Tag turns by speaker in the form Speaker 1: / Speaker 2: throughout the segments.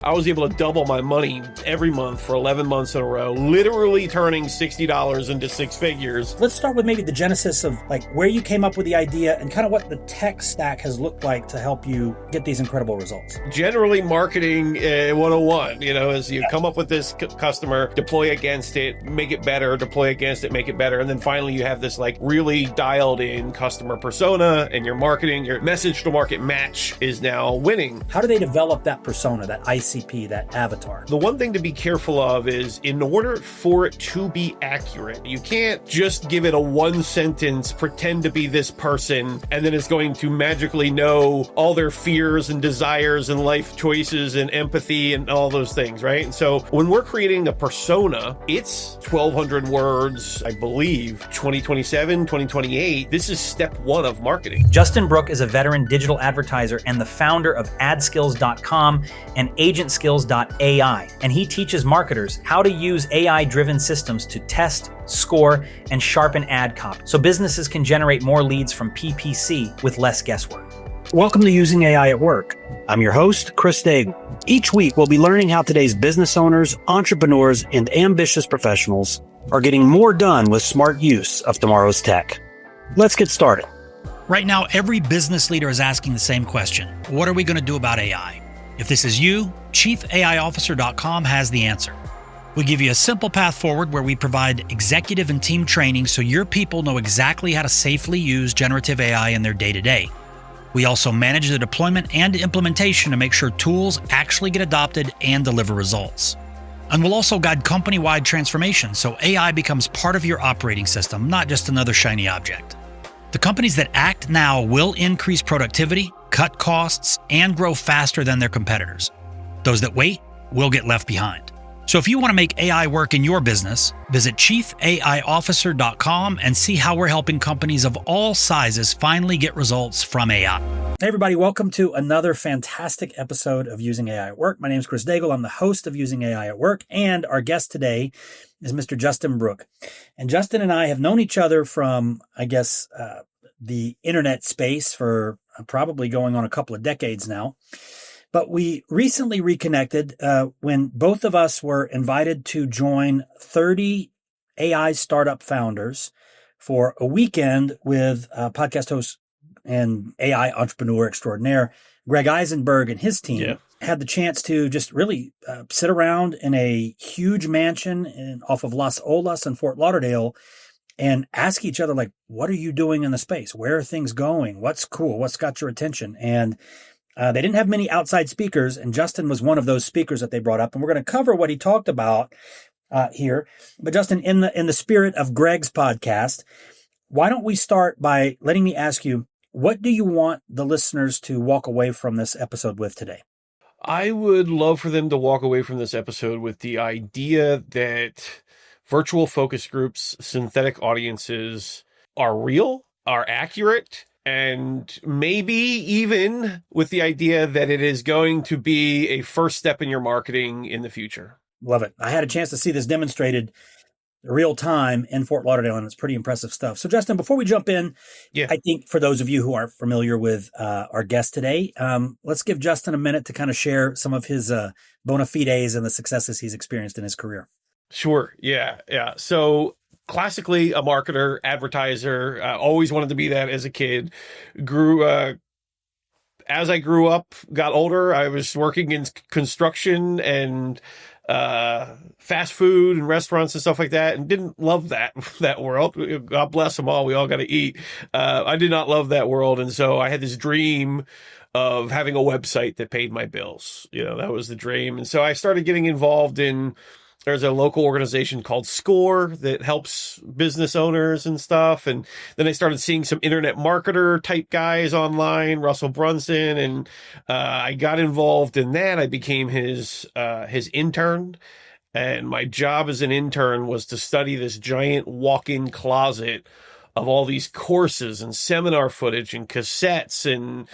Speaker 1: I was able to double my money every month for 11 months in a row, literally turning $60 into six figures.
Speaker 2: Let's start with maybe the genesis of like where you came up with the idea and kind of what the tech stack has looked like to help you get these incredible results.
Speaker 1: Generally marketing 101, as you come up with this customer, deploy against it, make it better, deploy against it, make it better. And then finally you have this like really dialed in customer persona, and your marketing, your message to market match is now winning.
Speaker 2: How do they develop that persona, that ICP, that avatar?
Speaker 1: The one thing to be careful of is in order for it to be accurate, you can't just give it a one sentence, pretend to be this person, and then it's going to magically know all their fears and desires and life choices and empathy and all those things, right? And so when we're creating a persona, it's 1,200 words, I believe, 2027, 2028. This is step one of marketing.
Speaker 3: Justin Brooke is a veteran digital advertiser and the founder of AdSkills.com and AgentSkills.ai, and he teaches marketers how to use AI-driven systems to test, score, and sharpen ad copy so businesses can generate more leads from PPC with less guesswork.
Speaker 2: Welcome to Using AI at Work. I'm your host, Chris Daigle. Each week, we'll be learning how today's business owners, entrepreneurs, and ambitious professionals are getting more done with smart use of tomorrow's tech. Let's get started.
Speaker 4: Right now, every business leader is asking the same question. What are we going to do about AI? If this is you, ChiefAIOfficer.com has the answer. We give you a simple path forward where we provide executive and team training so your people know exactly how to safely use generative AI in their day-to-day. We also manage the deployment and implementation to make sure tools actually get adopted and deliver results. And we'll also guide company-wide transformation so AI becomes part of your operating system, not just another shiny object. The companies that act now will increase productivity, cut costs, and grow faster than their competitors. Those that wait will get left behind. So if you want to make AI work in your business, visit ChiefAIOfficer.com and see how we're helping companies of all sizes finally get results from AI.
Speaker 2: Hey everybody, welcome to another fantastic episode of Using AI at Work. My name is Chris Daigle. I'm the host of Using AI at Work, and our guest today is Mr. Justin Brooke. And Justin and I have known each other from, the internet space for probably going on a couple of decades now. But we recently reconnected when both of us were invited to join 30 AI startup founders for a weekend with podcast host and AI entrepreneur extraordinaire Greg Eisenberg and his team. Yeah. Had the chance to just really sit around in a huge mansion off of Las Olas in Fort Lauderdale and ask each other, like, what are you doing in the space? Where are things going? What's cool? What's got your attention? And they didn't have many outside speakers, and Justin was one of those speakers that they brought up. And we're going to cover what he talked about here. But Justin, in the spirit of Greg's podcast, why don't we start by letting me ask you, what do you want the listeners to walk away from this episode with today?
Speaker 1: I would love for them to walk away from this episode with the idea that virtual focus groups, synthetic audiences are real, are accurate, and maybe even with the idea that it is going to be a first step in your marketing in the future.
Speaker 2: Love it. I had a chance to see this demonstrated real time in Fort Lauderdale, and it's pretty impressive stuff. So Justin, before we jump in, I think for those of you who are familiar with our guest today, let's give Justin a minute to kind of share some of his bona fides and the successes he's experienced in his career.
Speaker 1: Sure. Yeah. So classically a marketer, advertiser, always wanted to be that as a kid. As I grew up, got older, I was working in construction and fast food and restaurants and stuff like that, and didn't love that world. God bless them all. We all got to eat. I did not love that world. And so I had this dream of having a website that paid my bills. That was the dream. And so I started getting involved in, there's a local organization called SCORE that helps business owners and stuff. And then I started seeing some internet marketer type guys online, Russell Brunson. And I got involved in that. I became his intern. And my job as an intern was to study this giant walk-in closet of all these courses and seminar footage and cassettes and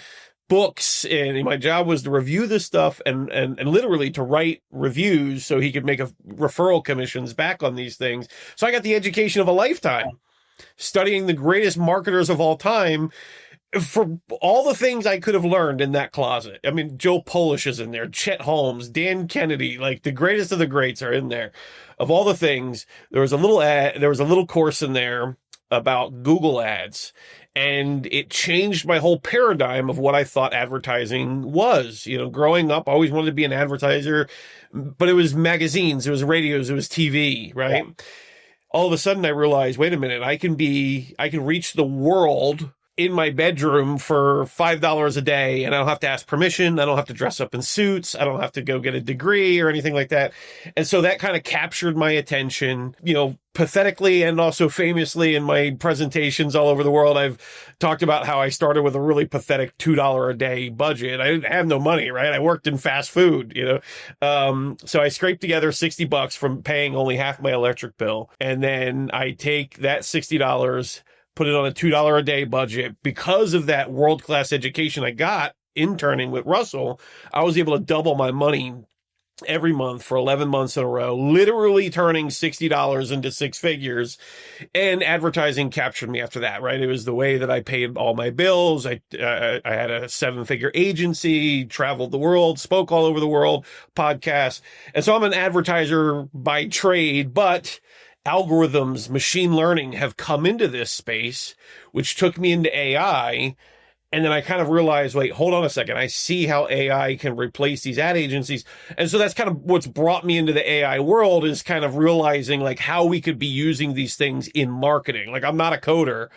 Speaker 1: books, and my job was to review this stuff and literally to write reviews so he could make a referral commissions back on these things. So I got the education of a lifetime studying the greatest marketers of all time for all the things I could have learned in that closet. I mean, Joe Polish is in there, Chet Holmes, Dan Kennedy, like the greatest of the greats are in there. Of all the things, there was a little course in there about Google ads, and it changed my whole paradigm of what I thought advertising was. You know, growing up, I always wanted to be an advertiser, but it was magazines, it was radios, it was TV, right? Yeah. All of a sudden I realized, wait a minute, I can reach the world in my bedroom for $5 a day, and I don't have to ask permission. I don't have to dress up in suits. I don't have to go get a degree or anything like that. And so that kind of captured my attention, you know, pathetically and also famously in my presentations all over the world. I've talked about how I started with a really pathetic $2 a day budget. I didn't have no money, right? I worked in fast food, you know? So I scraped together $60 from paying only half my electric bill. And then I take that $60, put it on a $2 a day budget. Because of that world-class education I got interning with Russell, I was able to double my money every month for 11 months in a row, literally turning $60 into six figures. And advertising captured me after that, right? It was the way that I paid all my bills. I had a 7-figure agency, traveled the world, spoke all over the world, podcasts. And so I'm an advertiser by trade, but algorithms, machine learning have come into this space, which took me into AI. And then I kind of realized, wait, hold on a second. I see how AI can replace these ad agencies. And so that's kind of what's brought me into the AI world, is kind of realizing like how we could be using these things in marketing. Like, I'm not a coder,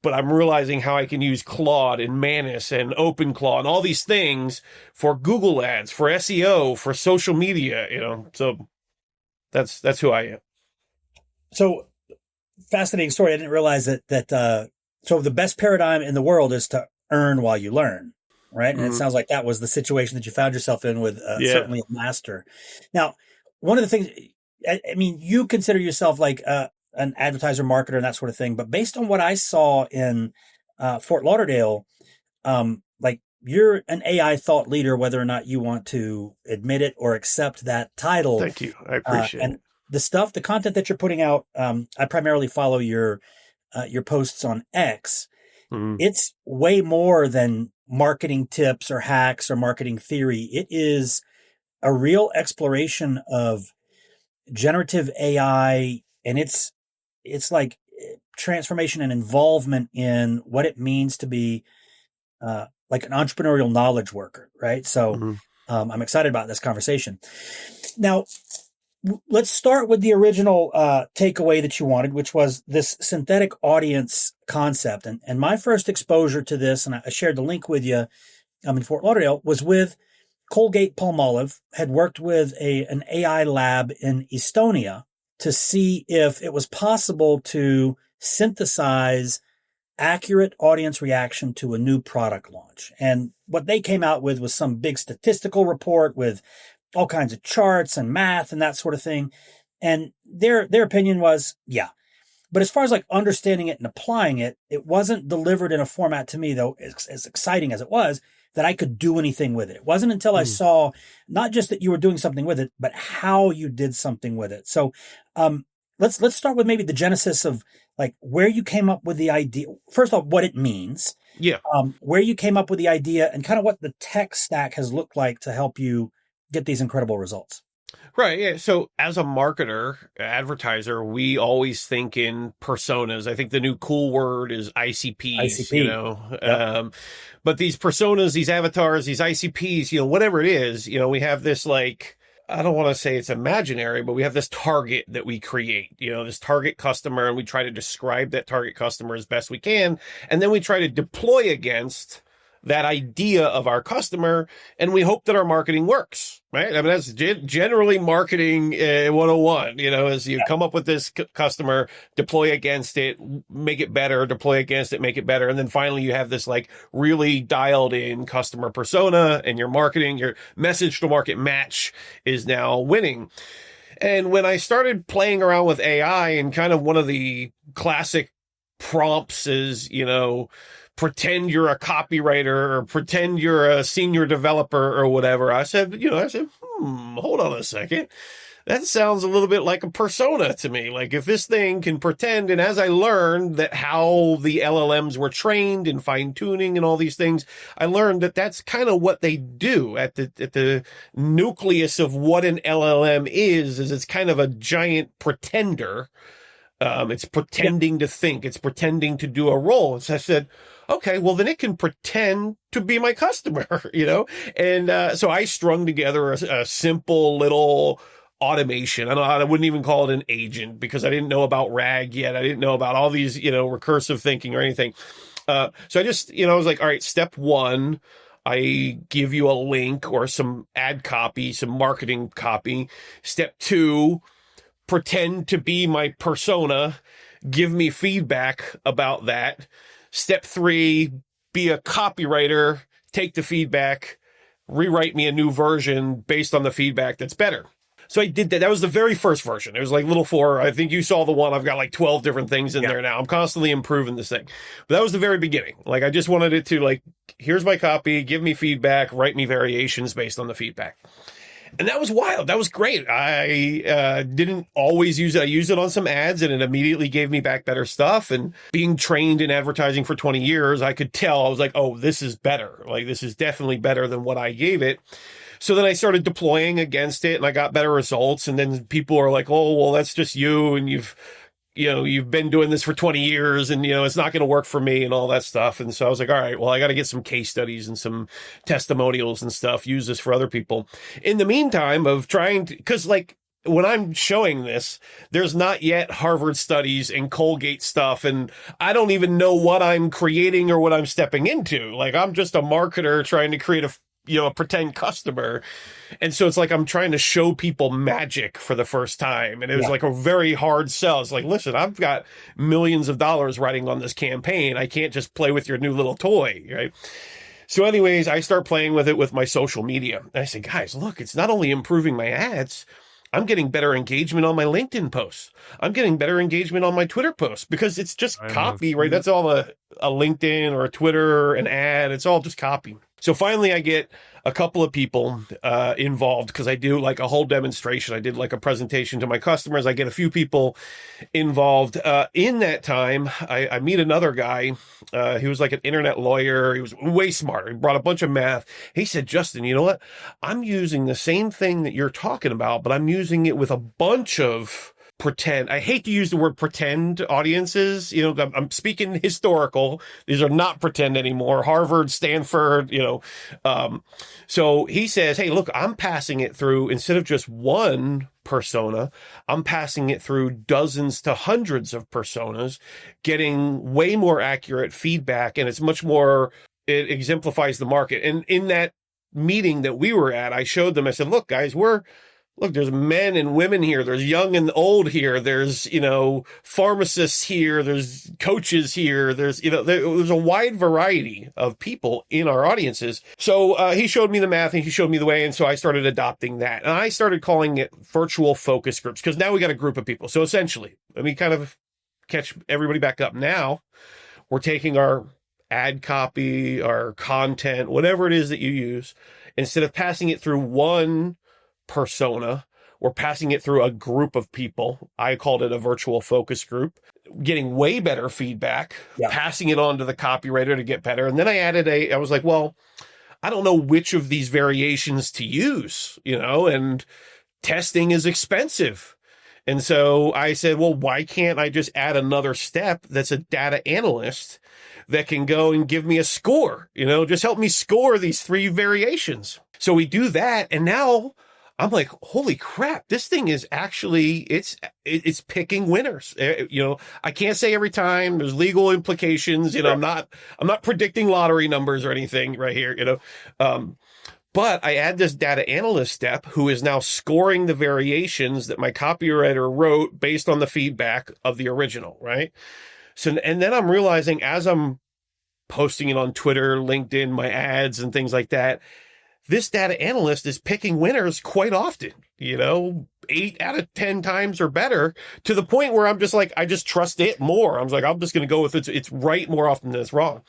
Speaker 1: but I'm realizing how I can use Claude and Manus and OpenClaw and all these things for Google ads, for SEO, for social media, you know. So that's who I am.
Speaker 2: So fascinating story. I didn't realize that so the best paradigm in the world is to earn while you learn, right? And it sounds like that was the situation that you found yourself in with certainly a master. Now, one of the things, I mean, you consider yourself like an advertiser, marketer, and that sort of thing. But based on what I saw in Fort Lauderdale, like, you're an AI thought leader, whether or not you want to admit it or accept that title.
Speaker 1: Thank you. I appreciate it.
Speaker 2: The content that you're putting out, I primarily follow your posts on X. It's way more than marketing tips or hacks or marketing theory. It is a real exploration of generative AI, and it's like transformation and involvement in what it means to be like an entrepreneurial knowledge worker, right? So I'm excited about this conversation. Now, let's start with the original takeaway that you wanted, which was this synthetic audience concept. And my first exposure to this, and I shared the link with you in Fort Lauderdale, was with Colgate-Palmolive. Had worked with an AI lab in Estonia to see if it was possible to synthesize accurate audience reaction to a new product launch. And what they came out with was some big statistical report with all kinds of charts and math and that sort of thing. And their opinion was, yeah. But as far as like understanding it and applying it, it wasn't delivered in a format to me, though, as exciting as it was, that I could do anything with it. It wasn't until I saw not just that you were doing something with it, but how you did something with it. So let's start with maybe the genesis of like where you came up with the idea. First off, what it means.
Speaker 1: Yeah.
Speaker 2: Where you came up with the idea and kind of what the tech stack has looked like to help you get these incredible results.
Speaker 1: Right. Yeah. So as a marketer, advertiser, we always think in personas. I think the new cool word is ICPs, you know,
Speaker 2: Yep.
Speaker 1: But these personas, these avatars, these ICPs, you know, whatever it is, you know, we have this, like, I don't want to say it's imaginary, but we have this target that we create, you know, this target customer, and we try to describe that target customer as best we can. And then we try to deploy against that idea of our customer, and we hope that our marketing works, right? I mean, that's generally marketing 101, you know, as you come up with this customer, deploy against it, make it better, deploy against it, make it better. And then finally you have this like really dialed in customer persona, and your marketing, your message to market match is now winning. And when I started playing around with AI, and kind of one of the classic prompts is, you know, pretend you're a copywriter or pretend you're a senior developer or whatever. I said, hold on a second. That sounds a little bit like a persona to me. Like if this thing can pretend, and as I learned that how the LLMs were trained and fine tuning and all these things, I learned that that's kind of what they do at the nucleus of what an LLM is it's kind of a giant pretender. It's pretending to think, it's pretending to do a role. So I said, okay, well then it can pretend to be my customer, And so I strung together a simple little automation. I wouldn't even call it an agent because I didn't know about RAG yet. I didn't know about all these, recursive thinking or anything. So I just, I was like, all right, step one, I give you a link or some ad copy, some marketing copy. Step two, pretend to be my persona. Give me feedback about that. Step three, be a copywriter, take the feedback, rewrite me a new version based on the feedback that's better. So I did that. That was the very first version. It was like little 4. I think you saw the one. I've got like 12 different things in there now. I'm constantly improving this thing. But that was the very beginning. Like I just wanted it to here's my copy, give me feedback, write me variations based on the feedback. And that was wild. That was great. I didn't always use it. I used it on some ads and it immediately gave me back better stuff. And being trained in advertising for 20 years, I could tell. I was like, oh, this is better. Like this is definitely better than what I gave it. So then I started deploying against it and I got better results. And then people are like, oh, well, that's just you. And you've been doing this for 20 years and, it's not going to work for me and all that stuff. And so I was like, all right, well, I got to get some case studies and some testimonials and stuff, use this for other people. In the meantime of trying to, because when I'm showing this, there's not yet Harvard studies and Colgate stuff. And I don't even know what I'm creating or what I'm stepping into. I'm just a marketer trying to create a pretend customer. And so it's like I'm trying to show people magic for the first time. And it was like a very hard sell. It's like, listen, I've got millions of dollars riding on this campaign. I can't just play with your new little toy, right? So anyways, I start playing with it with my social media. And I say, guys, look, it's not only improving my ads, I'm getting better engagement on my LinkedIn posts. I'm getting better engagement on my Twitter posts because it's just copy, right? That's all a LinkedIn or a Twitter, an ad. It's all just copy. So finally I get a couple of people involved because I do a whole demonstration. I did a presentation to my customers. I get a few people involved. In that time, I meet another guy. He was like an internet lawyer. He was way smarter. He brought a bunch of math. He said, Justin, you know what? I'm using the same thing that you're talking about, but I'm using it with a bunch of pretend. I hate to use the word pretend audiences. I'm speaking historical. These are not pretend anymore. Harvard, Stanford, So he says, hey, look, I'm passing it through instead of just one persona, I'm passing it through dozens to hundreds of personas, getting way more accurate feedback. And it's much more, it exemplifies the market. And in that meeting that we were at, I showed them, I said, look, guys, there's men and women here. There's young and old here. There's, pharmacists here. There's coaches here. There's a wide variety of people in our audiences. So he showed me the math and he showed me the way. And so I started adopting that. And I started calling it virtual focus groups because now we got a group of people. So essentially, let me kind of catch everybody back up. Now we're taking our ad copy, our content, whatever it is that you use, instead of passing it through one persona, we're passing it through a group of people. I called it a virtual focus group, getting way better feedback, passing it on to the copywriter to get better. And then I was like, well, I don't know which of these variations to use, and testing is expensive. And so I said, well, why can't I just add another step that's a data analyst that can go and give me a score, just help me score these 3 variations. So we do that. And now I'm like, holy crap, this thing is actually, it's picking winners. I can't say every time. There's legal implications. I'm not predicting lottery numbers or anything right here, but I add this data analyst step who is now scoring the variations that my copywriter wrote based on the feedback of the original, right? So, and then I'm realizing as I'm posting it on Twitter, LinkedIn, my ads and things like that, this data analyst is picking winners quite often, 8 out of 10 times or better, to the point where I'm just like, I just trust it more. I'm like, I'm just going to go with it. It's right more often than it's wrong.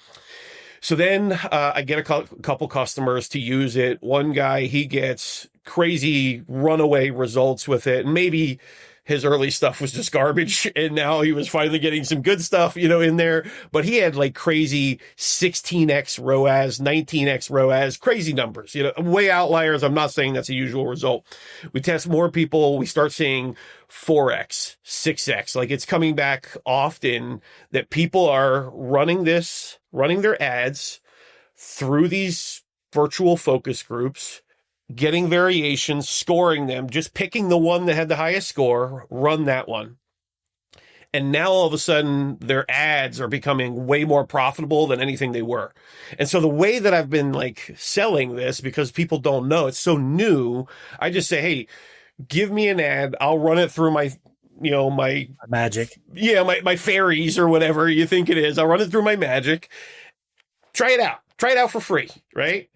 Speaker 1: So then I get a couple customers to use it. One guy, he gets crazy runaway results with it. And maybe his early stuff was just garbage, and now he was finally getting some good stuff, in there. But he had like crazy 16x ROAS, 19x ROAS, crazy numbers, way outliers. I'm not saying that's a usual result. We test more people. We start seeing 4x, 6x. Like, it's coming back often that people are running their ads through these virtual focus groups, getting variations, scoring them, just picking the one that had the highest score, run that one. And now all of a sudden their ads are becoming way more profitable than anything they were. And so the way that I've been like selling this, because people don't know, it's so new, I just say, hey, give me an ad. I'll run it through my
Speaker 2: magic.
Speaker 1: Yeah, my fairies or whatever you think it is. I'll run it through my magic. Try it out. Try it out for free, right?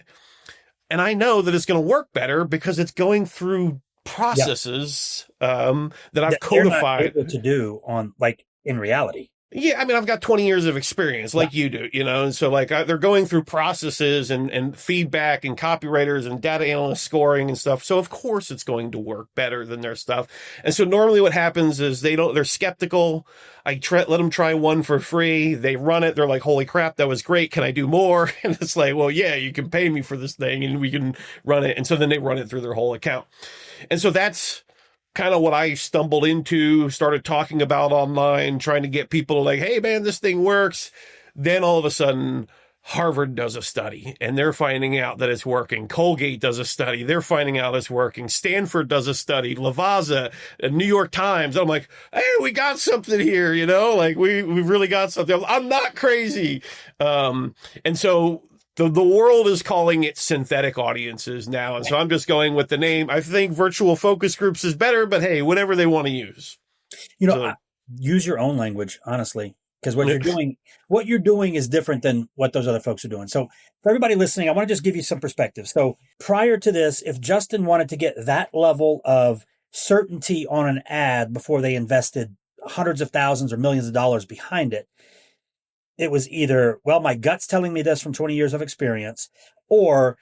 Speaker 1: And I know that it's going to work better because it's going through processes that I've codified.
Speaker 2: Able to do on, like, in reality.
Speaker 1: Yeah, I mean, I've got 20 years of experience like you do, and so like they're going through processes and feedback and copywriters and data analyst scoring and stuff. So of course it's going to work better than their stuff. And so normally what happens is they're skeptical. I let them try one for free. They run it. They're like, holy crap, that was great. Can I do more? And it's like, well, yeah, you can pay me for this thing and we can run it. And so then they run it through their whole account. And so that's kind of what I stumbled into, started talking about online, trying to get people like, hey man, this thing works. Then all of a sudden Harvard does a study and they're finding out that it's working. Colgate does a study. They're finding out it's working. Stanford does a study. Lavazza, New York Times. I'm like, hey, we got something here, like we've really got something. I'm not crazy. And so the world is calling it synthetic audiences now. And so I'm just going with the name. I think virtual focus groups is better, but hey, whatever they want to use.
Speaker 2: Use your own language, honestly, because what you're doing is different than what those other folks are doing. So for everybody listening, I want to just give you some perspective. So prior to this, if Justin wanted to get that level of certainty on an ad before they invested hundreds of thousands or millions of dollars behind it, it was either, well, my gut's telling me this from 20 years of experience, or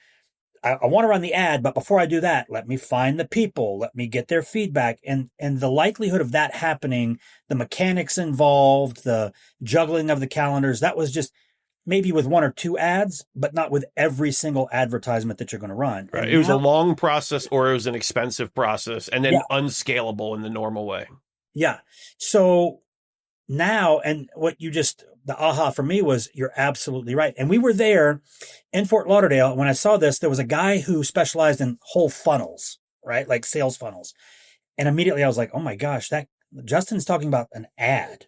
Speaker 2: I want to run the ad, but before I do that, let me find the people, let me get their feedback. And the likelihood of that happening, the mechanics involved, the juggling of the calendars, that was just maybe with one or two ads, but not with every single advertisement that you're going to run.
Speaker 1: Right. It was a long process, or it was an expensive process, and then unscalable in the normal way.
Speaker 2: Yeah. So now, and the aha for me was, you're absolutely right. And we were there in Fort Lauderdale. When I saw this, there was a guy who specialized in whole funnels, right? Like sales funnels. And immediately I was like, oh my gosh, that Justin's talking about an ad,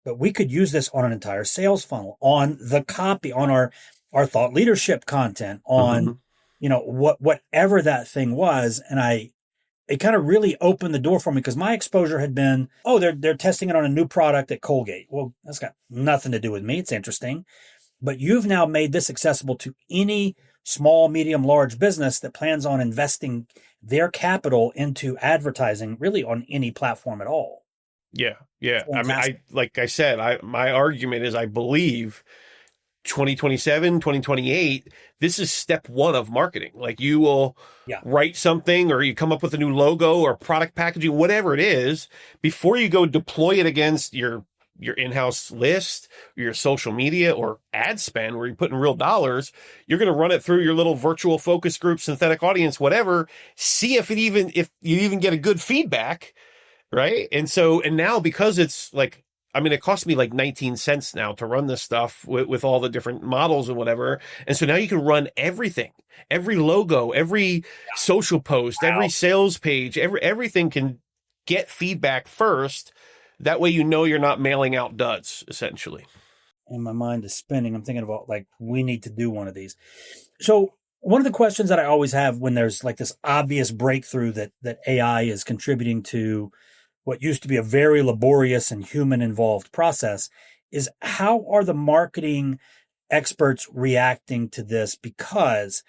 Speaker 2: but we could use this on an entire sales funnel, on the copy, on our thought leadership content, on, whatever that thing was. And it kind of really opened the door for me, because my exposure had been, they're testing it on a new product at Colgate. Well, that's got nothing to do with me. It's interesting. But you've now made this accessible to any small, medium, large business that plans on investing their capital into advertising, really on any platform at all.
Speaker 1: Yeah. Yeah. I mean, like I said, my argument is, I believe 2027, 2028, this is step one of marketing. Like, you will write something, or you come up with a new logo or product packaging, whatever it is, before you go deploy it against your in-house list, your social media, or ad spend where you're putting real dollars. You're going to run it through your little virtual focus group, synthetic audience, whatever, see if you even get a good feedback. Right. And now, because it's like, I mean, it cost me like 19 cents now to run this stuff with all the different models and whatever. And so now you can run everything, every logo, every social post, every sales page, everything can get feedback first. That way, you're not mailing out duds, essentially.
Speaker 2: And my mind is spinning. I'm thinking about, like, we need to do one of these. So one of the questions that I always have when there's like this obvious breakthrough that AI is contributing to what used to be a very laborious and human involved process is, how are the marketing experts reacting to this? Because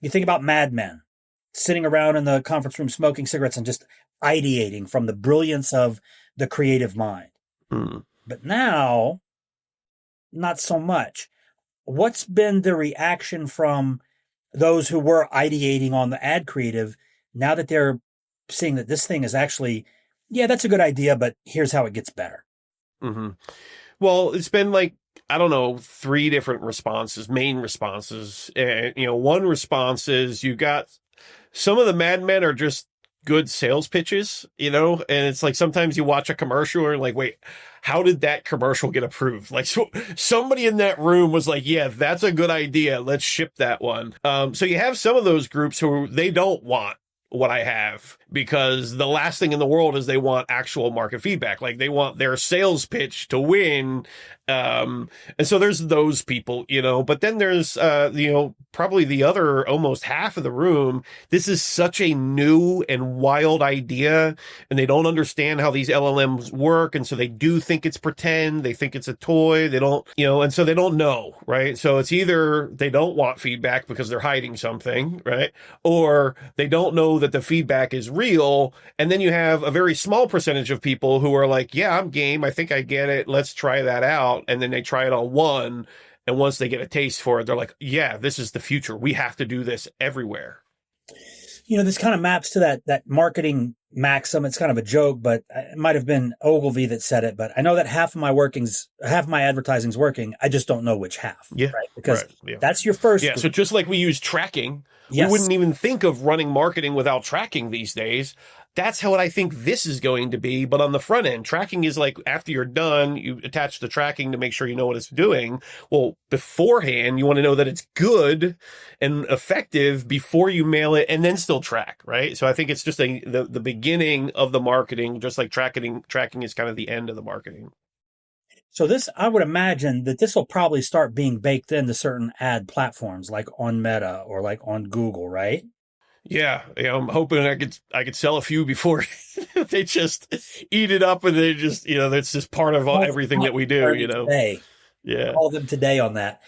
Speaker 2: you think about Mad Men sitting around in the conference room smoking cigarettes and just ideating from the brilliance of the creative mind. But now, not so much. what's been the reaction from those who were ideating on the ad creative now that they're seeing that this thing is actually, yeah, that's a good idea, but here's how it gets better?
Speaker 1: Mm-hmm. Well, it's been like, I don't know, 3 different responses, main responses. And, one response is you got some of the madmen are just good sales pitches, and it's like sometimes you watch a commercial and like, wait, how did that commercial get approved? Like somebody in that room was like, yeah, that's a good idea. Let's ship that one. So you have some of those groups who they don't want what I have, because the last thing in the world is they want actual market feedback. Like they want their sales pitch to win. And so there's those people, but then there's, probably the other almost half of the room. This is such a new and wild idea, and they don't understand how these LLMs work. And so they do think it's pretend. They think it's a toy. They don't, and so they don't know, right? So it's either they don't want feedback because they're hiding something, right? Or they don't know that the feedback is real. And then you have a very small percentage of people who are like, yeah, I'm game. I think I get it. Let's try that out. And then they try it on one. And once they get a taste for it, they're like, yeah, this is the future. We have to do this everywhere.
Speaker 2: This kind of maps to that marketing maxim. It's kind of a joke, but it might have been Ogilvy that said it. But I know that half of my advertising's working. I just don't know which half.
Speaker 1: Yeah.
Speaker 2: Right? Because
Speaker 1: yeah.
Speaker 2: that's your first.
Speaker 1: Yeah. So just like we use tracking,
Speaker 2: yes.
Speaker 1: We wouldn't even think of running marketing without tracking these days. That's how I think this is going to be. But on the front end, tracking is like after you're done, you attach the tracking to make sure you know what it's doing. Well, beforehand, you want to know that it's good and effective before you mail it, and then still track, right? So I think it's just the beginning of the marketing, just like tracking is kind of the end of the marketing.
Speaker 2: So I would imagine that this will probably start being baked into certain ad platforms, like on Meta or like on Google, right?
Speaker 1: Yeah, I'm hoping I could sell a few before they just eat it up, and they just that's just part of everything that we do.
Speaker 2: Today.
Speaker 1: Yeah,
Speaker 2: all of them today on that.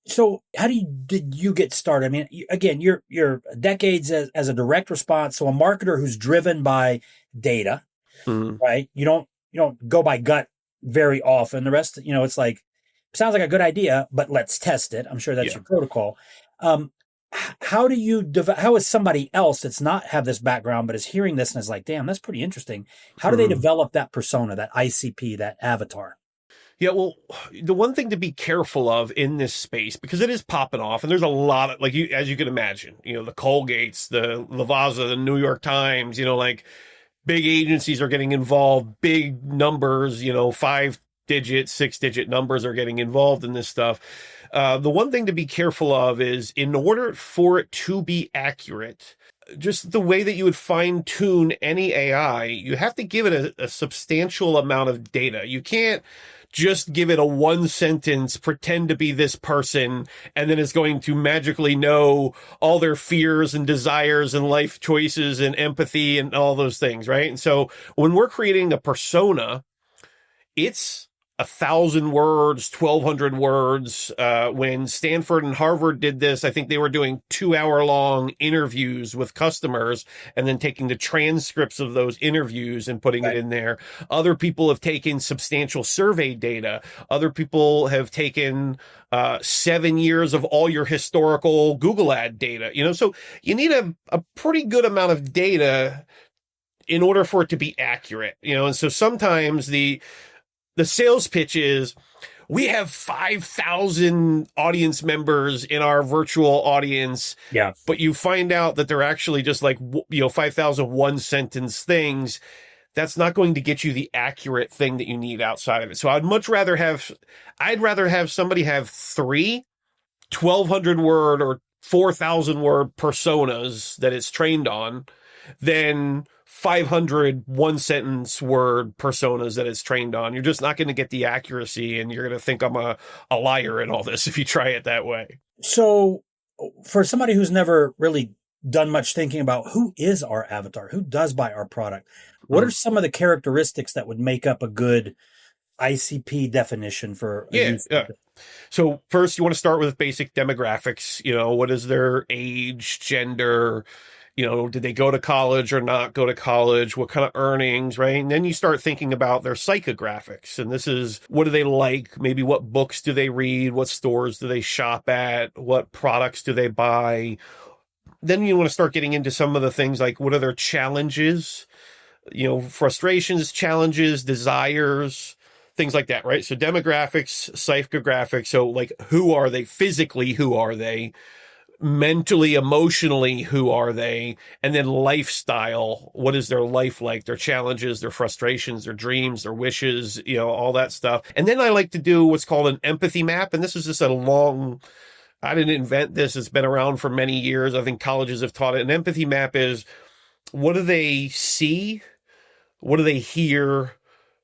Speaker 2: So how did you get started? I mean, again, you're decades as a direct response. So a marketer who's driven by data,
Speaker 1: mm-hmm.
Speaker 2: right? You don't go by gut very often. The rest, it's like sounds like a good idea, but let's test it. I'm sure that's your protocol. How is somebody else that's not have this background but is hearing this and is like, damn, that's pretty interesting. How do they develop that persona, that ICP, that avatar?
Speaker 1: Yeah, well, the one thing to be careful of in this space, because it is popping off, and there's a lot of, as you can imagine, the Colgates, the Lavazza, the New York Times, like big agencies are getting involved, big numbers, 5-digit, 6-digit numbers are getting involved in this stuff. The one thing to be careful of is, in order for it to be accurate, just the way that you would fine tune any AI, you have to give it a substantial amount of data. You can't just give it a 1-sentence, pretend to be this person, and then it's going to magically know all their fears and desires and life choices and empathy and all those things, right? And so when we're creating a persona, it's 1,000 words, 1,200 words. When Stanford and Harvard did this, I think they were doing 2-hour-long interviews with customers and then taking the transcripts of those interviews and putting it in there. Other people have taken substantial survey data. Other people have taken 7 years of all your historical Google ad data. So you need a pretty good amount of data in order for it to be accurate. And so sometimes the sales pitch is, we have 5,000 audience members in our virtual audience.
Speaker 2: Yeah.
Speaker 1: But you find out that they're actually just 5,000 1-sentence things. That's not going to get you the accurate thing that you need outside of it. So I'd rather have somebody have 3 1,200 word or 4,000 word personas that it's trained on than 500 1-sentence word personas that it's trained on. You're just not going to get the accuracy, and you're going to think I'm a liar in all this if you try it that way.
Speaker 2: So for somebody who's never really done much thinking about who is our avatar, who does buy our product, what are some of the characteristics that would make up a good ICP definition for a user?
Speaker 1: So first you want to start with basic demographics. What is their age, gender, did they go to college or not go to college? What kind of earnings, right? And then you start thinking about their psychographics. And this is, what do they like? Maybe what books do they read? What stores do they shop at? What products do they buy? Then you want to start getting into some of the things like, what are their challenges? Frustrations, challenges, desires, things like that, right? So demographics, psychographics. So like, who are they physically? Who are they? Mentally, emotionally, who are they? And then lifestyle, what is their life like? Their challenges, their frustrations, their dreams, their wishes, all that stuff. And then I like to do what's called an empathy map. And this is just I didn't invent this. It's been around for many years. I think colleges have taught it. An empathy map is, what do they see? What do they hear?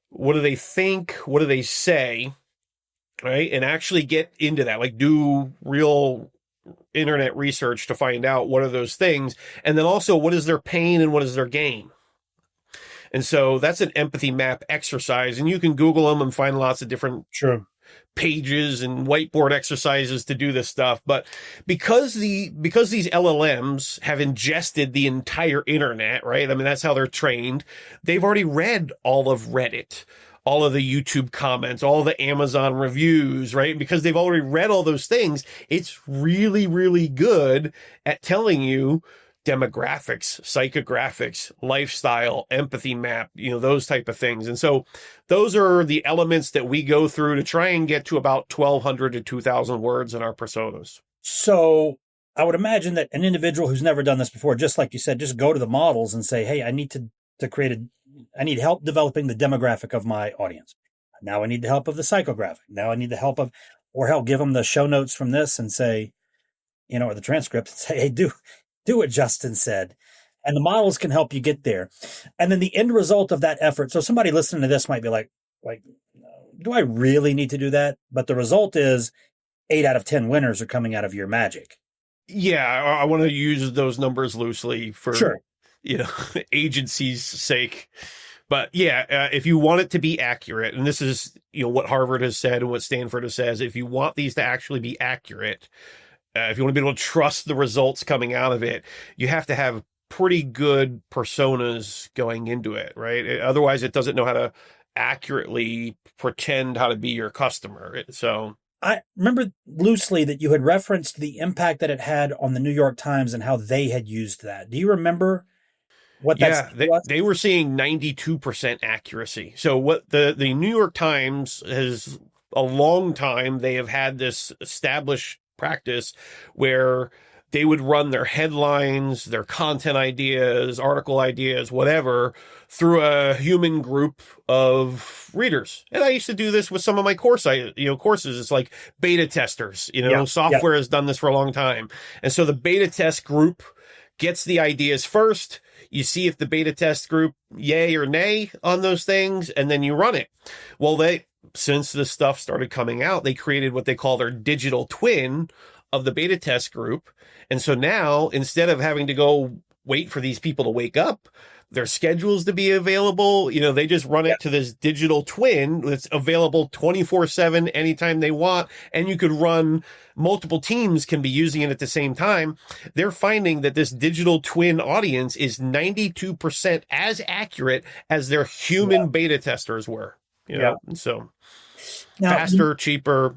Speaker 1: What do they think? What do they say? Right? And actually get into that, like do real internet research to find out what are those things. And then also, what is their pain and what is their gain? And so that's an empathy map exercise. And you can Google them and find lots of different pages and whiteboard exercises to do this stuff. But because these LLMs have ingested the entire internet, right? I mean, that's how they're trained. They've already read all of Reddit, all of the YouTube comments, all the Amazon reviews, right? Because they've already read all those things. It's really, really good at telling you demographics, psychographics, lifestyle, empathy map, those type of things. And so those are the elements that we go through to try and get to about 1,200 to 2,000 words in our personas.
Speaker 2: So I would imagine that an individual who's never done this before, just like you said, just go to the models and say, hey, I need help developing the demographic of my audience. Now I need the help of the psychographic. Now I need the help of, or help give them the show notes from this and say, or the transcript and say, hey, do what Justin said. And the models can help you get there. And then the end result of that effort. So somebody listening to this might be like, do I really need to do that? But the result is 8 out of 10 winners are coming out of your magic.
Speaker 1: Yeah. I want to use those numbers loosely for, agency's sake. But yeah, if you want it to be accurate, and this is, what Harvard has said and what Stanford has said, if you want these to actually be accurate, if you want to be able to trust the results coming out of it, you have to have pretty good personas going into it, right? Otherwise, it doesn't know how to accurately pretend how to be your customer. So
Speaker 2: I remember loosely that you had referenced the impact that it had on the New York Times and how they had used that. Do you remember what that was?
Speaker 1: They were seeing 92% accuracy. So what the New York Times has a long time, they have had this established practice where they would run their headlines, their content ideas, article ideas, whatever, through a human group of readers. And I used to do this with some of my courses. It's like beta testers, software has done this for a long time. And so the beta test group gets the ideas first. You see if the beta test group yay or nay on those things, and then you run it. Well, since this stuff started coming out, they created what they call their digital twin of the beta test group. And so now, instead of having to go wait for these people to wake up, their schedules to be available, they just run it to this digital twin that's available 24/7 anytime they want. And you could run, multiple teams can be using it at the same time. They're finding that this digital twin audience is 92% as accurate as their human beta testers were. And so now, faster, cheaper,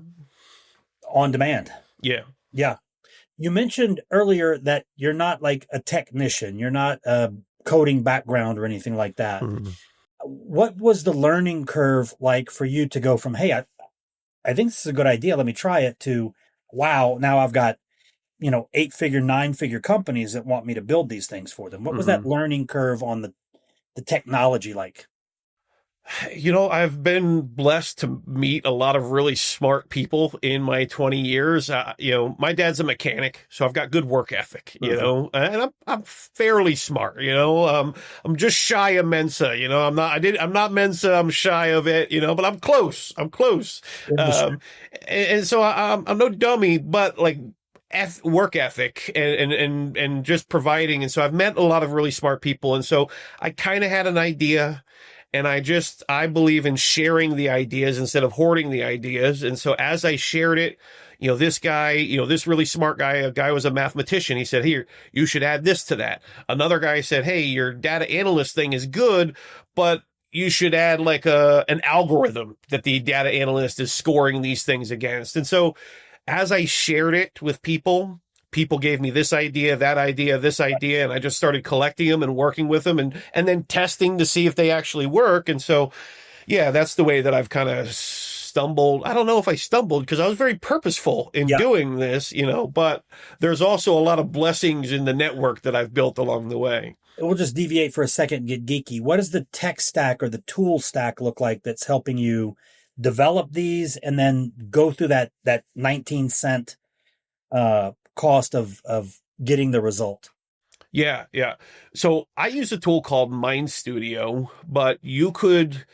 Speaker 2: on demand.
Speaker 1: Yeah.
Speaker 2: You mentioned earlier that you're not like a technician. You're not a coding background or anything like that. Mm-hmm. What was the learning curve like for you to go from, hey, I think this is a good idea, let me try it, to, wow, now I've got, 8-figure, 9-figure companies that want me to build these things for them. What was that learning curve on the technology like?
Speaker 1: I've been blessed to meet a lot of really smart people in my 20 years. My dad's a mechanic, so I've got good work ethic, and I'm fairly smart, I'm just shy of Mensa, I'm not Mensa, I'm shy of it, but I'm close. And so I'm no dummy, but like work ethic and just providing. And so I've met a lot of really smart people. And so I kind of had an idea. And I believe in sharing the ideas instead of hoarding the ideas. And so as I shared it, this guy, this really smart guy, a guy was a mathematician. He said, here, you should add this to that. Another guy said, hey, your data analyst thing is good, but you should add like an algorithm that the data analyst is scoring these things against. And so as I shared it with people gave me this idea, that idea, this idea, and I just started collecting them and working with them and then testing to see if they actually work. And so, yeah, that's the way that I've kind of stumbled. I don't know if I stumbled because I was very purposeful in doing this, but there's also a lot of blessings in the network that I've built along the way.
Speaker 2: We'll just deviate for a second and get geeky. What does the tech stack or the tool stack look like that's helping you develop these and then go through that 19-cent cost of getting the result?
Speaker 1: Yeah. So I use a tool called MindStudio, but you could,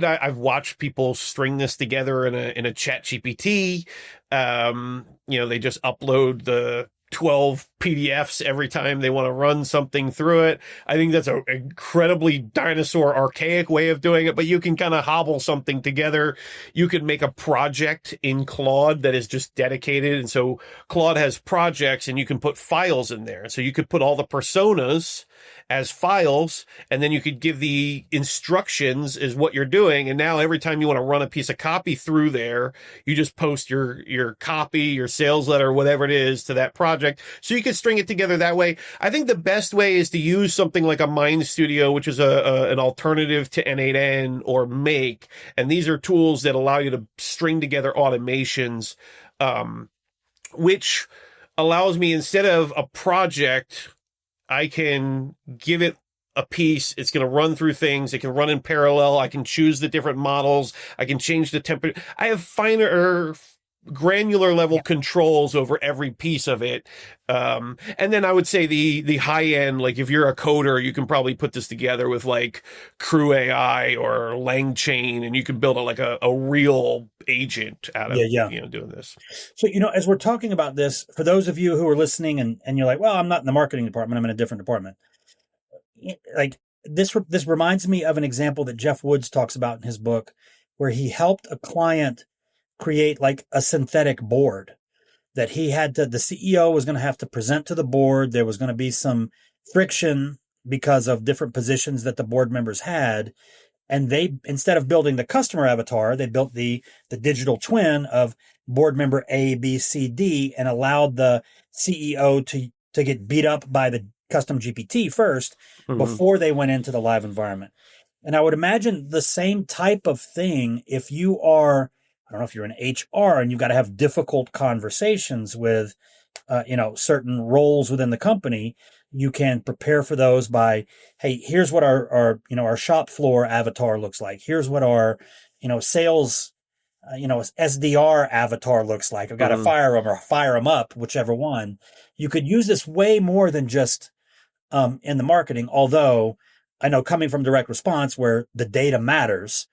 Speaker 1: I've watched people string this together in a chat GPT. They just upload the 12 PDFs every time they want to run something through it. I think that's an incredibly dinosaur archaic way of doing it, but you can kind of hobble something together. You could make a project in Claude that is just dedicated. And so Claude has projects and you can put files in there. So you could put all the personas as files, and then you could give the instructions is what you're doing. And now every time you want to run a piece of copy through there, you just post your copy, your sales letter, whatever it is to that project. So you can string it together that way. I think the best way is to use something like a MindStudio, which is an alternative to N8N or Make. And these are tools that allow you to string together automations, which allows me, instead of a project, I can give it a piece. It's going to run through things. It can run in parallel. I can choose the different models. I can change the temperature. I have finer, granular level controls over every piece of it. And then I would say the high end, like if you're a coder, you can probably put this together with like Crew AI or LangChain, and you can build a real agent out of doing this.
Speaker 2: So, as we're talking about this, for those of you who are listening and you're like, well, I'm not in the marketing department, I'm in a different department. Like this reminds me of an example that Jeff Woods talks about in his book, where he helped a client create like a synthetic board that the CEO was going to have to present to the board. There was going to be some friction because of different positions that the board members had. And they, instead of building the customer avatar, they built the digital twin of board member A, B, C, D, and allowed the CEO to get beat up by the custom GPT first before they went into the live environment. And I would imagine the same type of thing if you are, I don't know if you're in HR and you've got to have difficult conversations with, certain roles within the company. You can prepare for those by, hey, here's what our shop floor avatar looks like. Here's what our, sales, SDR avatar looks like. I've got to fire them or fire them up, whichever one. You could use this way more than just in the marketing. Although I know, coming from direct response where the data matters,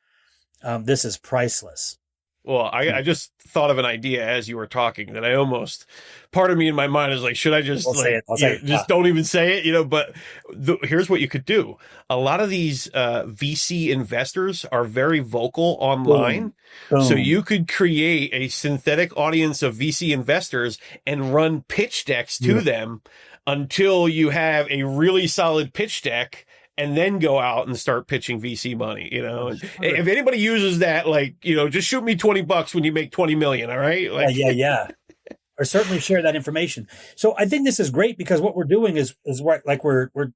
Speaker 2: this is priceless.
Speaker 1: Well, I just thought of an idea as you were talking that I almost, part of me in my mind is like, should I just don't even say it, but here's what you could do. A lot of these VC investors are very vocal online. Boom. So you could create a synthetic audience of VC investors and run pitch decks to them until you have a really solid pitch deck, and then go out and start pitching VC money, And if anybody uses that, just shoot me $20 when you make 20 million. All right.
Speaker 2: Yeah. Or certainly share that information. So I think this is great because what we're doing is we're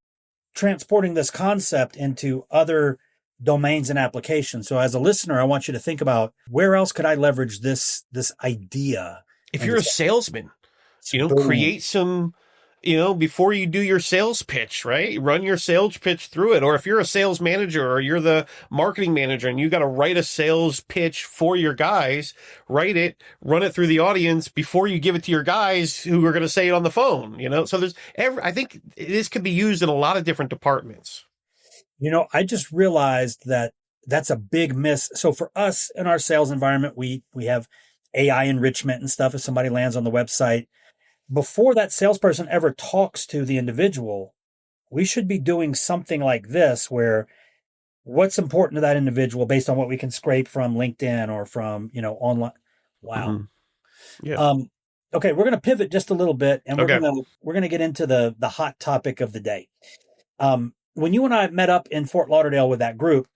Speaker 2: transporting this concept into other domains and applications. So as a listener, I want you to think about, where else could I leverage this idea?
Speaker 1: If you're a salesman, create some, before you do your sales pitch, right? Run your sales pitch through it. Or if you're a sales manager or you're the marketing manager and you got to write a sales pitch for your guys, write it, run it through the audience before you give it to your guys who are going to say it on the phone, So I think this could be used in a lot of different departments.
Speaker 2: I just realized that that's a big miss. So for us in our sales environment, we have AI enrichment and stuff. If somebody lands on the website, before that salesperson ever talks to the individual, we should be doing something like this, where what's important to that individual based on what we can scrape from LinkedIn or from, online. Wow.
Speaker 1: Yeah.
Speaker 2: Okay, we're going to pivot just a little bit, and
Speaker 1: Okay.
Speaker 2: we're going to get into the hot topic of the day. When you and I met up in Fort Lauderdale with that group,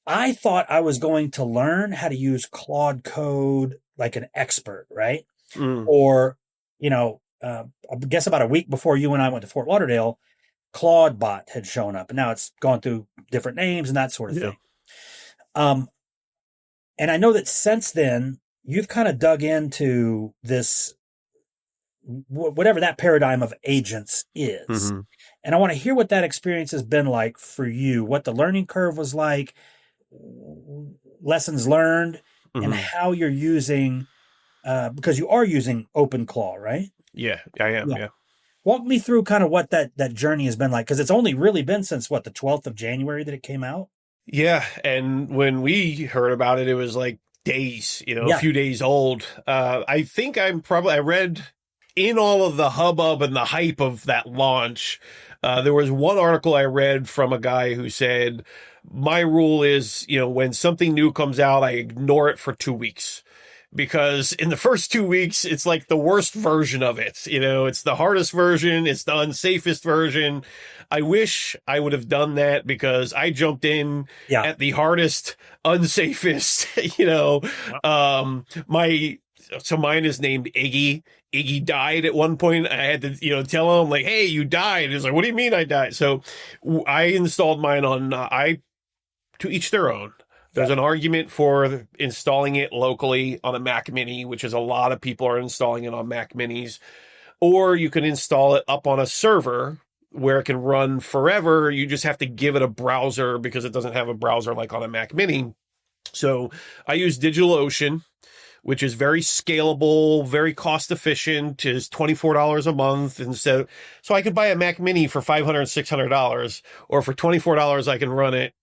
Speaker 2: I thought I was going to learn how to use Claude code like an expert, right?
Speaker 1: Mm.
Speaker 2: Or, I guess about a week before you and I went to Fort Lauderdale, Claude bot had shown up, and now it's gone through different names and that sort of
Speaker 1: Yeah.
Speaker 2: thing. And I know that since then, you've kind of dug into this, whatever that paradigm of agents is.
Speaker 1: Mm-hmm.
Speaker 2: And I want to hear what that experience has been like for you, what the learning curve was like, lessons learned, and how you're using, because you are using OpenClaw, right?
Speaker 1: Yeah, I am. Yeah.
Speaker 2: Walk me through kind of what that journey has been like, because it's only really been since the 12th of January that it came out.
Speaker 1: Yeah. And when we heard about it, it was like days, a few days old. I think I read in all of the hubbub and the hype of that launch, there was one article I read from a guy who said, my rule is, when something new comes out, I ignore it for 2 weeks. Because in the first 2 weeks, it's like the worst version of it. It's the hardest version. It's the unsafest version. I wish I would have done that because I jumped in at the hardest, unsafest, so mine is named Iggy. Iggy died at one point. I had to, tell him like, hey, you died. He's like, what do you mean I died? So I installed mine on, to each their own. There's an argument for installing it locally on a Mac Mini, which is a lot of people are installing it on Mac Minis, or you can install it up on a server where it can run forever. You just have to give it a browser because it doesn't have a browser like on a Mac Mini. So I use DigitalOcean, which is very scalable, very cost efficient, is $24 a month. And so I could buy a Mac Mini for $500, $600, or for $24, I can run it,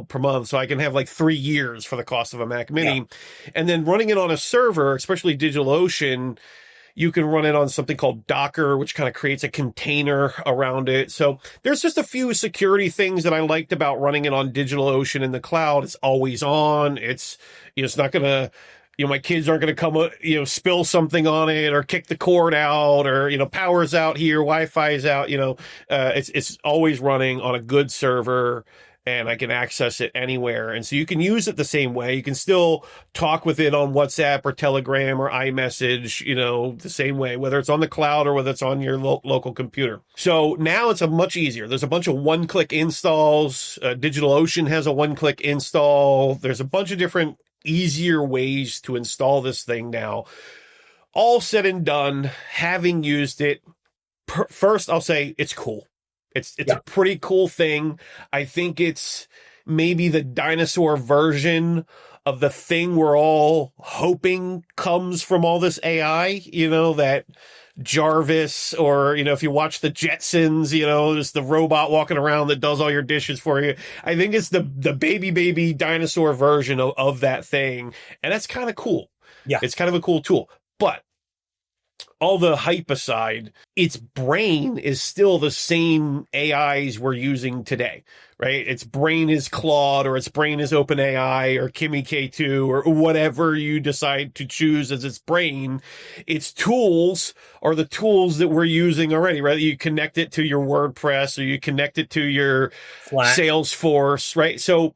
Speaker 1: per month. So I can have like 3 years for the cost of a Mac Mini. Yeah. And then running it on a server, especially DigitalOcean, you can run it on something called Docker, which kind of creates a container around it. So there's just a few security things that I liked about running it on DigitalOcean in the cloud. It's always on. It's not going to, my kids aren't going to come, spill something on it or kick the cord out or, power's out here, Wi-Fi's out, it's always running on a good server and I can access it anywhere. And so you can use it the same way. You can still talk with it on WhatsApp or Telegram or iMessage, the same way, whether it's on the cloud or whether it's on your local computer. So now it's a much easier. There's a bunch of one-click installs. DigitalOcean has a one-click install. There's a bunch of different easier ways to install this thing now. All said and done, having used it, first I'll say it's cool. It's a pretty cool thing. I think it's maybe the dinosaur version of the thing we're all hoping comes from all this AI, that Jarvis, or, if you watch the Jetsons, just the robot walking around that does all your dishes for you. I think it's the baby dinosaur version of that thing. And that's kind of cool. Yeah. It's kind of a cool tool. But all the hype aside, its brain is still the same AIs we're using today, right? Its brain is Claude, or its brain is OpenAI, or Kimi K2, or whatever you decide to choose as its brain. Its tools are the tools that we're using already, right? You connect it to your WordPress, or you connect it to your Salesforce, right? So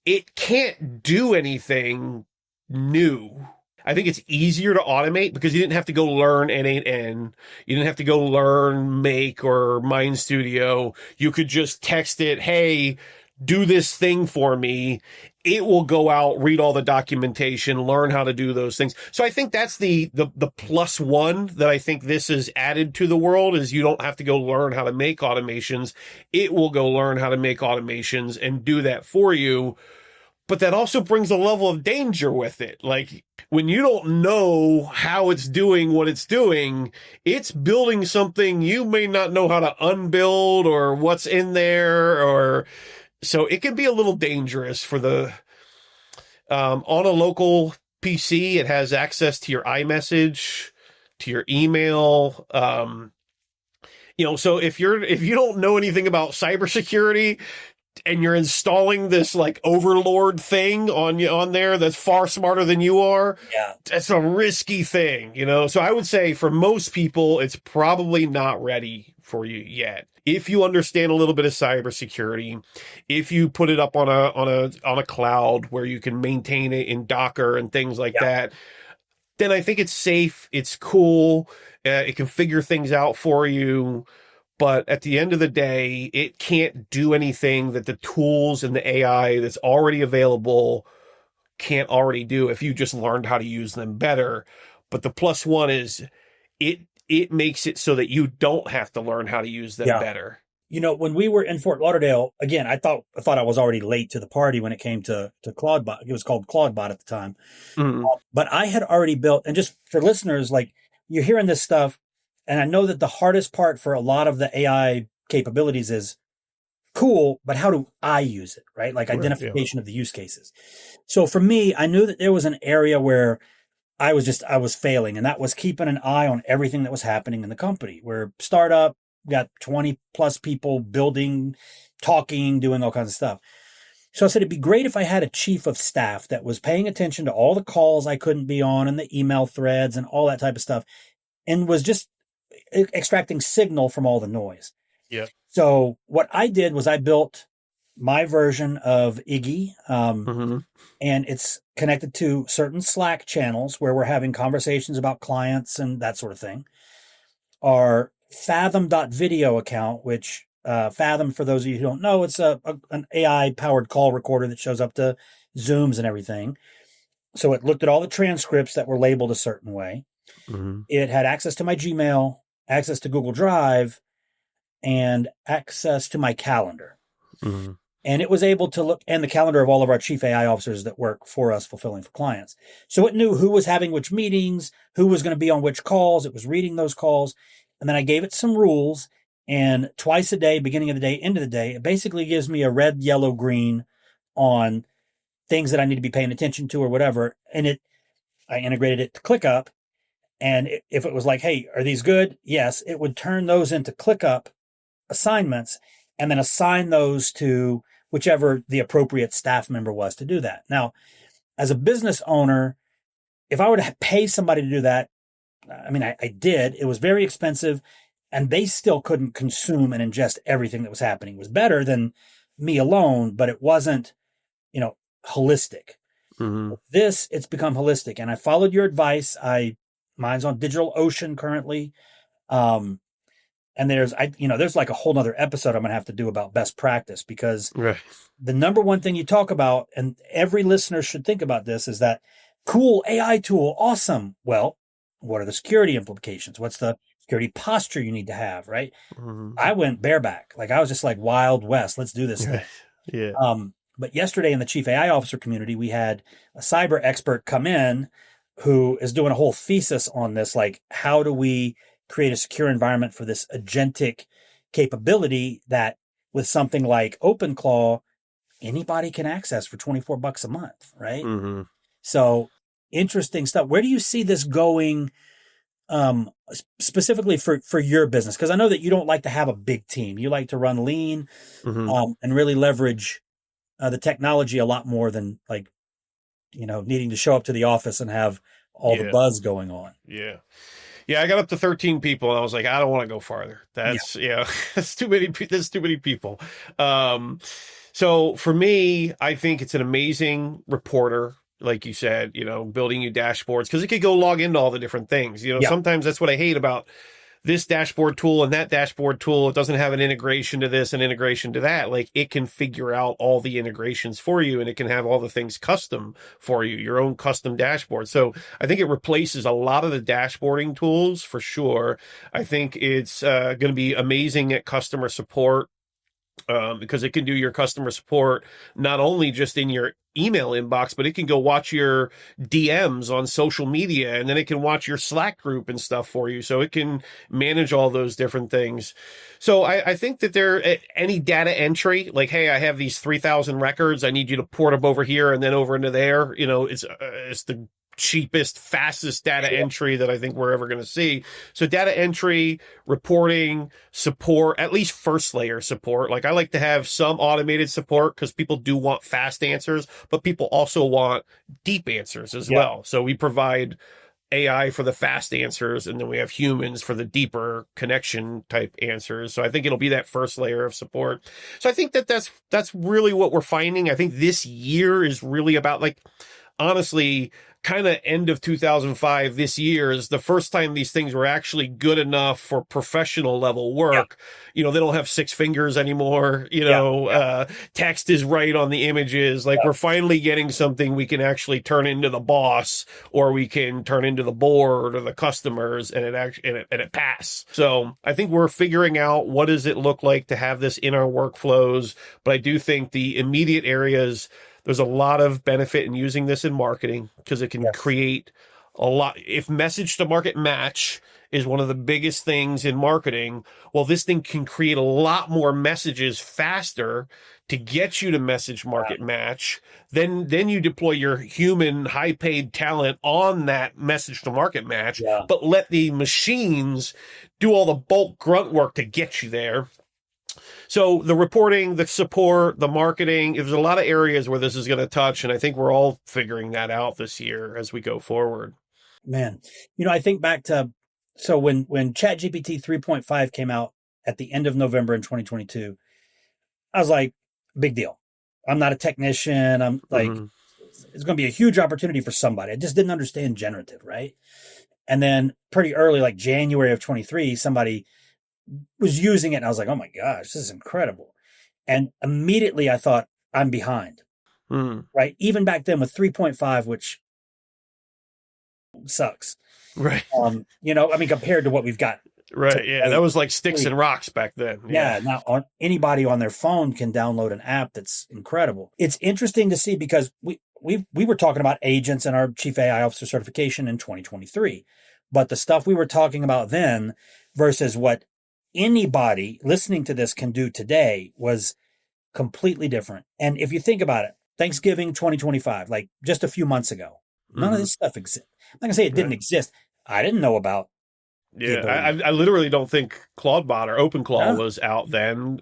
Speaker 1: it can't do anything new. I think it's easier to automate because you didn't have to go learn N8N. You didn't have to go learn Make or MindStudio. You could just text it, hey, do this thing for me. It will go out, read all the documentation, learn how to do those things. So I think that's the plus one that I think this has added to the world is you don't have to go learn how to make automations. It will go learn how to make automations and do that for you. But that also brings a level of danger with it. Like when you don't know how it's doing what it's doing, it's building something you may not know how to unbuild or what's in there, or so it can be a little dangerous for the on a local PC. It has access to your iMessage, to your email. So if you don't know anything about cybersecurity, and you're installing this like overlord thing on there that's far smarter than you are, that's a risky thing, you know? So I would say for most people, it's probably not ready for you yet. If you understand a little bit of cybersecurity, if you put it up on a cloud where you can maintain it in Docker and things like that, then I think it's safe. It's cool. It can figure things out for you. But at the end of the day, it can't do anything that the tools and the AI that's already available can't already do if you just learned how to use them better. But the plus one is it makes it so that you don't have to learn how to use them better.
Speaker 2: You know, when we were in Fort Lauderdale, again, I thought I was already late to the party when it came to Claudebot. It was called Claudebot at the time. Mm-hmm. But I had already built, and just for listeners, like you're hearing this stuff, and I know that the hardest part for a lot of the AI capabilities is cool, but how do I use it, right? Like identification of the use cases. So for me, I knew that there was an area where I was failing, and that was keeping an eye on everything that was happening in the company. We're startup, got 20 plus people building, talking, doing all kinds of stuff. So I said, it'd be great if I had a chief of staff that was paying attention to all the calls I couldn't be on and the email threads and all that type of stuff, and was just extracting signal from all the noise.
Speaker 1: Yeah.
Speaker 2: So what I did was I built my version of Iggy, and it's connected to certain Slack channels where we're having conversations about clients and that sort of thing. Our Fathom.video account, which Fathom, for those of you who don't know, it's an AI-powered call recorder that shows up to Zooms and everything. So it looked at all the transcripts that were labeled a certain way. Mm-hmm. It had access to my Gmail, access to Google Drive, and access to my calendar. Mm-hmm. And it was able to look, and the calendar of all of our chief AI officers that work for us, fulfilling for clients. So it knew who was having which meetings, who was going to be on which calls. It was reading those calls. And then I gave it some rules, and twice a day, beginning of the day, end of the day, it basically gives me a red, yellow, green on things that I need to be paying attention to or whatever. And I integrated it to ClickUp. And if it was like, hey, are these good? Yes, it would turn those into ClickUp assignments and then assign those to whichever the appropriate staff member was to do that. Now, as a business owner, if I were to pay somebody to do that, I mean, I did. It was very expensive, and they still couldn't consume and ingest everything that was happening. It was better than me alone, but it wasn't, holistic. Mm-hmm. This, it's become holistic, and I followed your advice. Mine's on DigitalOcean currently. And there's like a whole nother episode I'm going to have to do about best practice, because the number one thing you talk about, and every listener should think about this, is that cool AI tool. Awesome. Well, what are the security implications? What's the security posture you need to have? Right. Mm-hmm. I went bareback. Like I was just like Wild West. Let's do this thing.
Speaker 1: Yeah.
Speaker 2: But yesterday in the chief AI officer community, we had a cyber expert come in who is doing a whole thesis on this. Like, how do we create a secure environment for this agentic capability that with something like OpenClaw, anybody can access for $24 a month, right? Mm-hmm. So interesting stuff. Where do you see this going specifically for your business? Because I know that you don't like to have a big team. You like to run lean and really leverage the technology a lot more than like, needing to show up to the office and have all the buzz going on.
Speaker 1: Yeah. Yeah, I got up to 13 people, and I was like, I don't want to go farther. That's that's too many. There's too many people. So for me, I think it's an amazing reporter, like you said. Building you dashboards, because it could go log into all the different things. Sometimes that's what I hate about this dashboard tool and that dashboard tool. It doesn't have an integration to this and integration to that. Like, it can figure out all the integrations for you, and it can have all the things custom for you, your own custom dashboard. So I think it replaces a lot of the dashboarding tools for sure. I think it's going to be amazing at customer support, because it can do your customer support not only just in your email inbox, but it can go watch your DMs on social media, and then it can watch your Slack group and stuff for you. So it can manage all those different things. So I think that any data entry, like, hey, I have these 3,000 records, I need you to port them over here and then over into there. It's the cheapest, fastest data entry that I think we're ever going to see. So data entry, reporting, support, at least first layer support. Like I like to have some automated support because people do want fast answers, but people also want deep answers as well. So we provide AI for the fast answers, and then we have humans for the deeper connection type answers. So I think it'll be that first layer of support. So I think that's really what we're finding. I think this year is really about, like, honestly, kind of end of 2005, this year is the first time these things were actually good enough for professional level work. You know, they don't have six fingers anymore. You know, text is right on the images. Like we're finally getting something we can actually turn into the boss, or we can turn into the board or the customers, and it pass. So I think we're figuring out what does it look like to have this in our workflows. But I do think the immediate areas, there's a lot of benefit in using this in marketing because it can create a lot. If message to market match is one of the biggest things in marketing, well, this thing can create a lot more messages faster to get you to message market match. Then you deploy your human high paid talent on that message to market match, but let the machines do all the bulk grunt work to get you there. So the reporting, the support, the marketing, there's a lot of areas where this is going to touch. And I think we're all figuring that out this year as we go forward.
Speaker 2: Man, you know, I think back to, so when ChatGPT 3.5 came out at the end of November in 2022, I was like, big deal. I'm not a technician. I'm like, it's going to be a huge opportunity for somebody. I just didn't understand generative, right? And then pretty early, like January of 23, somebody was using it, and I was like, oh my gosh, this is incredible. And immediately I thought, I'm behind. Right? Even back then with 3.5, which sucks.
Speaker 1: Right.
Speaker 2: You know, I mean, compared to what we've got.
Speaker 1: Right. Yeah. That was like sticks and rocks back then.
Speaker 2: Yeah. Now anybody on their phone can download an app that's incredible. It's interesting to see because we were talking about agents and our chief AI officer certification in 2023, but the stuff we were talking about then versus what anybody listening to this can do today was completely different. And if you think about it, Thanksgiving 2025, like just a few months ago, none of this stuff exists. I'm not gonna say it didn't exist. I didn't know about.
Speaker 1: Yeah, I literally don't think Claudebot or OpenClaw was out then.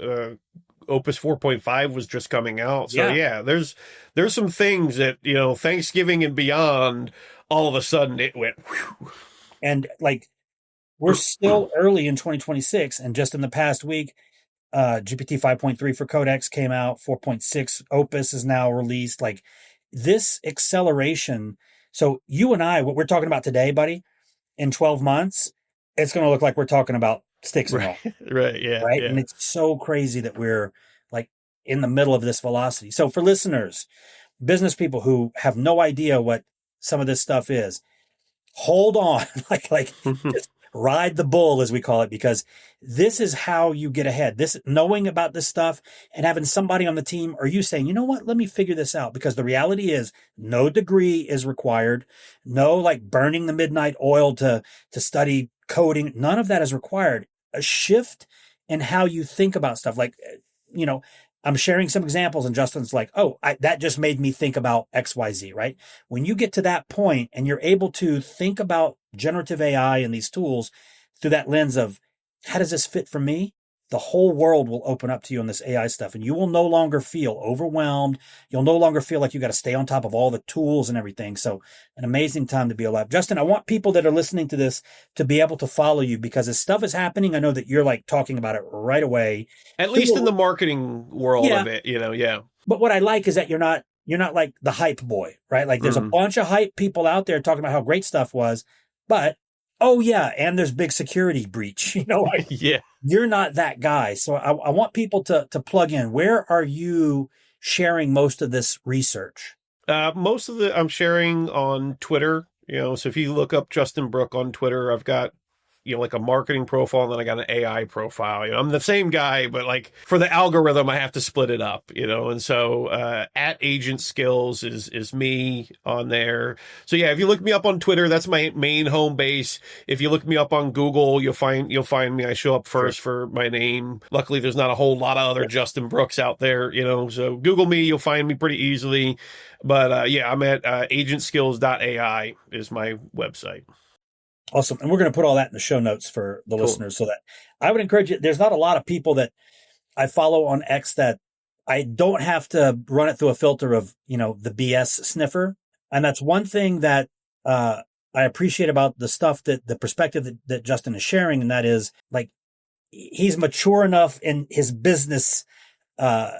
Speaker 1: Opus 4.5 was just coming out. So there's some things that, you know, Thanksgiving and beyond, all of a sudden it went whew.
Speaker 2: And like, we're still early in 2026, and just in the past week, GPT 5.3 for Codex came out. 4.6 Opus is now released. Like this acceleration. So you and I, what we're talking about today, buddy, in 12 months, it's going to look like we're talking about sticks and all.
Speaker 1: Right. Yeah.
Speaker 2: Right.
Speaker 1: Yeah.
Speaker 2: And it's so crazy that we're like in the middle of this velocity. So for listeners, business people who have no idea what some of this stuff is, hold on, like just ride the bull, as we call it, because this is how you get ahead. This, knowing about this stuff and having somebody on the team, or you saying, you know what, let me figure this out. Because the reality is no degree is required. No, like burning the midnight oil to study coding. None of that is required. A shift in how you think about stuff. Like, you know, I'm sharing some examples and Justin's like, oh, that just made me think about XYZ, right? When you get to that point and you're able to think about generative AI and these tools through that lens of how does this fit for me? The whole world will open up to you on this AI stuff, and you will no longer feel overwhelmed. You'll no longer feel like you got to stay on top of all the tools and everything. So an amazing time to be alive. Justin, I want people that are listening to this to be able to follow you, because as stuff is happening, I know that you're like talking about it right away.
Speaker 1: At least in the marketing world of it, you know,
Speaker 2: But what I like is that you're not like the hype boy, right? Like there's a bunch of hype people out there talking about how great stuff was, but oh yeah, and there's big security breach, you know, like, you're not that guy. So I want people to plug in. Where are you sharing most of this research?
Speaker 1: Most of I'm sharing on Twitter, you know, so if you look up Justin Brooke on Twitter, I've got like a marketing profile, and then I got an AI profile. I'm the same guy, but like for the algorithm, I have to split it up, and so at AdSkills is me on there. So yeah, if you look me up on Twitter, that's my main home base. If you look me up on Google, you'll find me. I show up first for my name. Luckily, there's not a whole lot of other Justin Brooks out there, so Google me, you'll find me pretty easily. But yeah, I'm at agentskills.ai is my website.
Speaker 2: Awesome. And we're going to put all that in the show notes for the listeners, so that I would encourage you. There's not a lot of people that I follow on X that I don't have to run it through a filter of, the BS sniffer. And that's one thing that I appreciate about the stuff the perspective that Justin is sharing. And that is like, he's mature enough in his business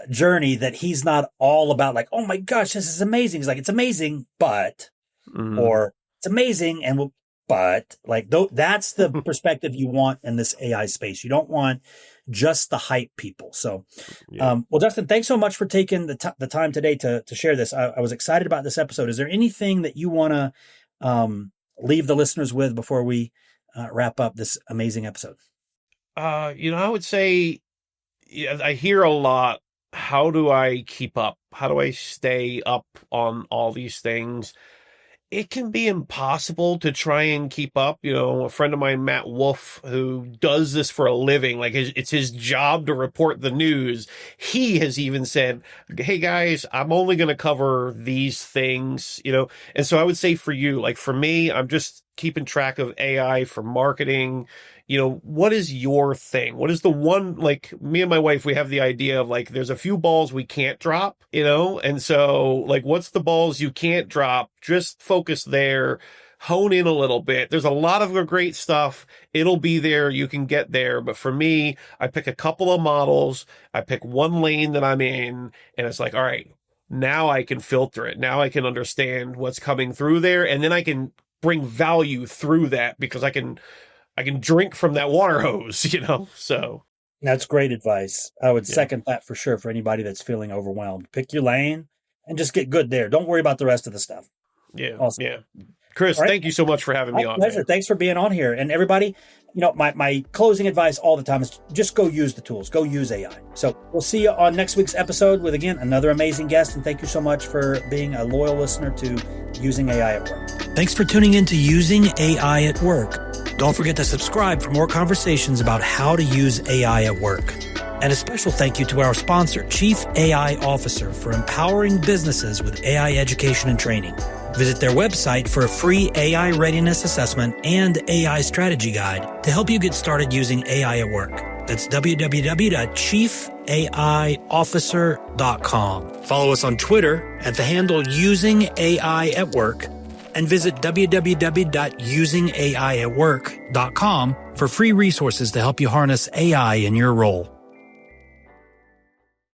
Speaker 2: journey that he's not all about like, oh my gosh, this is amazing. He's like, it's amazing, but, or it's amazing. But like, that's the perspective you want in this AI space. You don't want just the hype people. So, well, Justin, thanks so much for taking the time today to share this. I was excited about this episode. Is there anything that you want to leave the listeners with before we wrap up this amazing episode?
Speaker 1: I would say, I hear a lot. How do I keep up? How do I stay up on all these things? It can be impossible to try and keep up. A friend of mine, Matt Wolf, who does this for a living, like it's his job to report the news. He has even said, hey guys, I'm only going to cover these things, And so I would say for you, like for me, I'm just keeping track of AI for marketing. What is your thing? What is the one, like me and my wife, we have the idea of like, there's a few balls we can't drop, and so like, what's the balls you can't drop? Just focus there, hone in a little bit. There's a lot of great stuff. It'll be there. You can get there. But for me, I pick a couple of models. I pick one lane that I'm in, and it's like, all right, now I can filter it. Now I can understand what's coming through there. And then I can bring value through that because I can drink from that water hose, so.
Speaker 2: That's great advice. I would second that for sure for anybody that's feeling overwhelmed. Pick your lane and just get good there. Don't worry about the rest of the stuff.
Speaker 1: Yeah.
Speaker 2: Awesome.
Speaker 1: Yeah. Chris, thank you so much for having me on.
Speaker 2: Pleasure.
Speaker 1: Man.
Speaker 2: Thanks for being on here. And everybody, my closing advice all the time is just go use the tools. Go use AI. So we'll see you on next week's episode with, again, another amazing guest. And thank you so much for being a loyal listener to Using AI at Work.
Speaker 4: Thanks for tuning in to Using AI at Work. Don't forget to subscribe for more conversations about how to use AI at work. And a special thank you to our sponsor, Chief AI Officer, for empowering businesses with AI education and training. Visit their website for a free AI readiness assessment and AI strategy guide to help you get started using AI at work. That's www.chiefaiofficer.com. Follow us on Twitter at the handle Using AI at Work, and visit www.usingaiatwork.com for free resources to help you harness AI in your role.